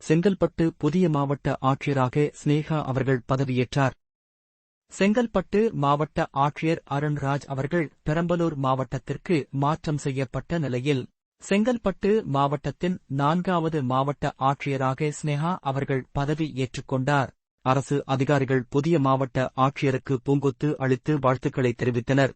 செங்கல்பட்டு புதிய மாவட்ட ஆட்சியராக ஸ்னேகா அவர்கள் பதவியேற்றார். செங்கல்பட்டு மாவட்ட ஆட்சியர் அருண்ராஜ் அவர்கள் பெரம்பலூர் மாவட்டத்திற்கு மாற்றம் செய்யப்பட்ட நிலையில் செங்கல்பட்டு மாவட்டத்தின் 4வது மாவட்ட ஆட்சியராக ஸ்னேகா அவர்கள் பதவி ஏற்றுக்கொண்டார். அரசு அதிகாரிகள் புதிய மாவட்ட ஆட்சியருக்கு பூங்கொத்து அளித்து வாழ்த்துக்களை தெரிவித்தனர்.